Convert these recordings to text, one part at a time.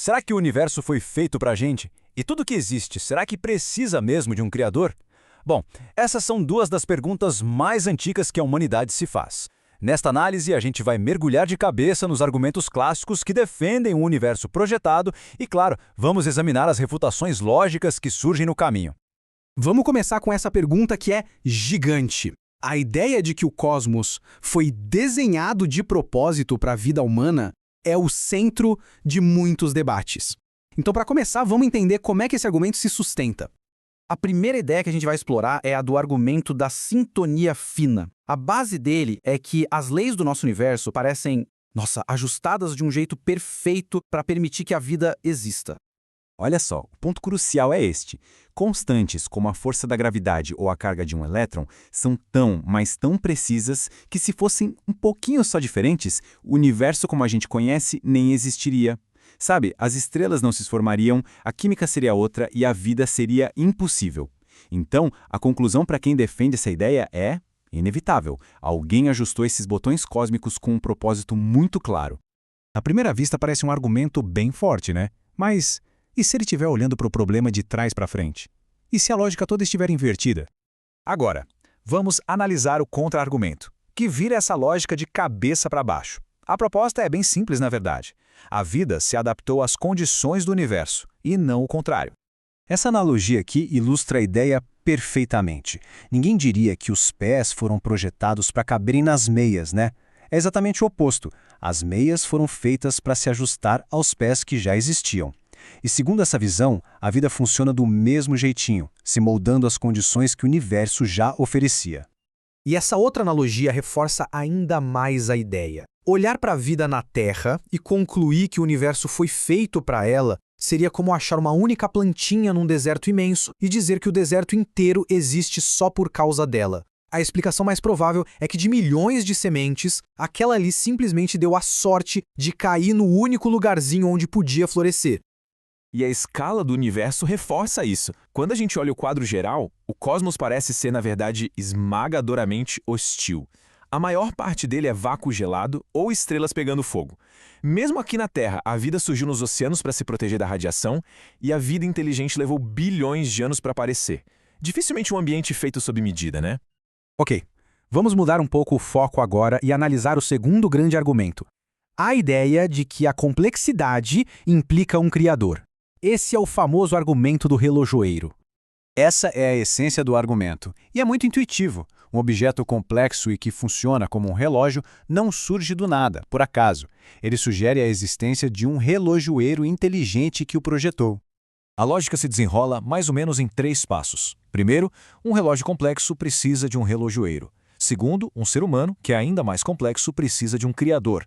Será que o universo foi feito para a gente? E tudo que existe, será que precisa mesmo de um criador? Bom, essas são duas das perguntas mais antigas que a humanidade se faz. Nesta análise, a gente vai mergulhar de cabeça nos argumentos clássicos que defendem um universo projetado e, claro, vamos examinar as refutações lógicas que surgem no caminho. Vamos começar com essa pergunta que é gigante. A ideia de que o cosmos foi desenhado de propósito para a vida humana é o centro de muitos debates. Então, para começar, vamos entender como é que esse argumento se sustenta. A primeira ideia que a gente vai explorar é a do argumento da sintonia fina. A base dele é que as leis do nosso universo parecem, ajustadas de um jeito perfeito para permitir que a vida exista. Olha só, o ponto crucial é este. Constantes como a força da gravidade ou a carga de um elétron são mas tão precisas que se fossem um pouquinho só diferentes, o universo como a gente conhece nem existiria. Sabe, as estrelas não se formariam, a química seria outra e a vida seria impossível. Então, a conclusão para quem defende essa ideia é inevitável. Alguém ajustou esses botões cósmicos com um propósito muito claro. À primeira vista parece um argumento bem forte, né? Mas e se ele estiver olhando para o problema de trás para frente? E se a lógica toda estiver invertida? Agora, vamos analisar o contra-argumento, que vira essa lógica de cabeça para baixo. A proposta é bem simples, na verdade. A vida se adaptou às condições do universo, e não o contrário. Essa analogia aqui ilustra a ideia perfeitamente. Ninguém diria que os pés foram projetados para caberem nas meias, né? É exatamente o oposto. As meias foram feitas para se ajustar aos pés que já existiam. E segundo essa visão, a vida funciona do mesmo jeitinho, se moldando às condições que o universo já oferecia. E essa outra analogia reforça ainda mais a ideia. Olhar para a vida na Terra e concluir que o universo foi feito para ela seria como achar uma única plantinha num deserto imenso e dizer que o deserto inteiro existe só por causa dela. A explicação mais provável é que de milhões de sementes, aquela ali simplesmente deu a sorte de cair no único lugarzinho onde podia florescer. E a escala do universo reforça isso. Quando a gente olha o quadro geral, o cosmos parece ser, na verdade, esmagadoramente hostil. A maior parte dele é vácuo gelado ou estrelas pegando fogo. Mesmo aqui na Terra, a vida surgiu nos oceanos para se proteger da radiação e a vida inteligente levou bilhões de anos para aparecer. Dificilmente um ambiente feito sob medida, né? Ok, vamos mudar um pouco o foco agora e analisar o segundo grande argumento. A ideia de que a complexidade implica um criador. Esse é o famoso argumento do relojoeiro. Essa é a essência do argumento, e é muito intuitivo. Um objeto complexo e que funciona como um relógio não surge do nada, por acaso. Ele sugere a existência de um relojoeiro inteligente que o projetou. A lógica se desenrola mais ou menos em 3 passos. Primeiro, um relógio complexo precisa de um relojoeiro. Segundo, um ser humano, que é ainda mais complexo, precisa de um criador.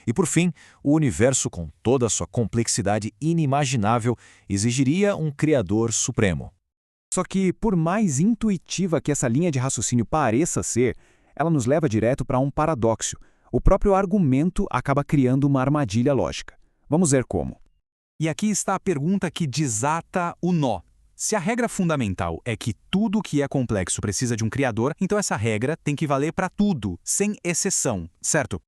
E por fim, o universo, com toda a sua complexidade inimaginável, exigiria um criador supremo. Só que, por mais intuitiva que essa linha de raciocínio pareça ser, ela nos leva direto para um paradoxo. O próprio argumento acaba criando uma armadilha lógica. Vamos ver como. E aqui está a pergunta que desata o nó. Se a regra fundamental é que tudo que é complexo precisa de um criador, então essa regra tem que valer para tudo, sem exceção, certo?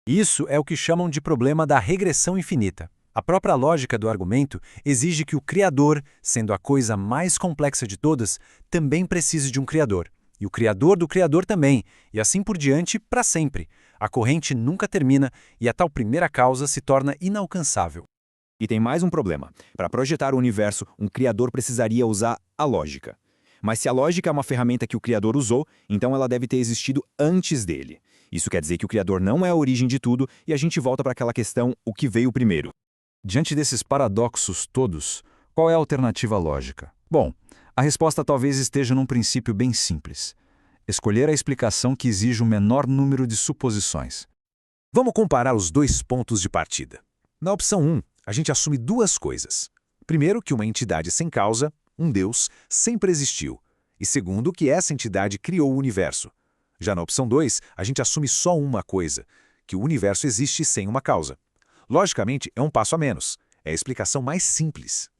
Isso é o que chamam de problema da regressão infinita. A própria lógica do argumento exige que o criador, sendo a coisa mais complexa de todas, também precise de um criador. E o criador do criador também, e assim por diante para sempre. A corrente nunca termina e a tal primeira causa se torna inalcançável. E tem mais um problema. Para projetar o universo, um criador precisaria usar a lógica. Mas se a lógica é uma ferramenta que o criador usou, então ela deve ter existido antes dele. Isso quer dizer que o criador não é a origem de tudo e a gente volta para aquela questão, o que veio primeiro. Diante desses paradoxos todos, qual é a alternativa lógica? Bom, a resposta talvez esteja num princípio bem simples. Escolher a explicação que exige o menor número de suposições. Vamos comparar os 2 pontos de partida. Na opção 1, a gente assume 2 coisas. Primeiro, que uma entidade sem causa, um Deus, sempre existiu. E segundo, que essa entidade criou o universo. Já na opção 2, a gente assume só uma coisa, que o universo existe sem uma causa. Logicamente, é um passo a menos. É a explicação mais simples.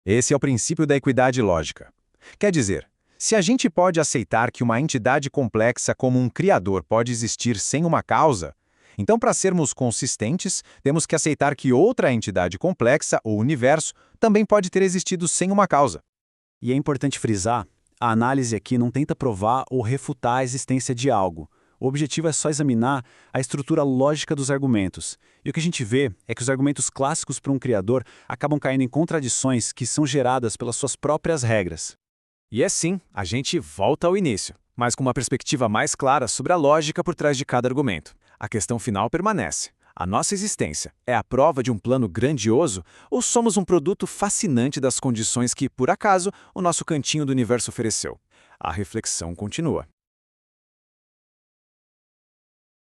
Esse é o princípio da equidade lógica. Quer dizer, se a gente pode aceitar que uma entidade complexa como um criador pode existir sem uma causa, Então, para sermos consistentes, temos que aceitar que outra entidade complexa, o universo, também pode ter existido sem uma causa. E é importante frisar, a análise aqui não tenta provar ou refutar a existência de algo. O objetivo é só examinar a estrutura lógica dos argumentos. E o que a gente vê é que os argumentos clássicos para um criador acabam caindo em contradições que são geradas pelas suas próprias regras. E assim, a gente volta ao início, mas com uma perspectiva mais clara sobre a lógica por trás de cada argumento. A questão final permanece. A nossa existência é a prova de um plano grandioso ou somos um produto fascinante das condições que, por acaso, o nosso cantinho do universo ofereceu? A reflexão continua.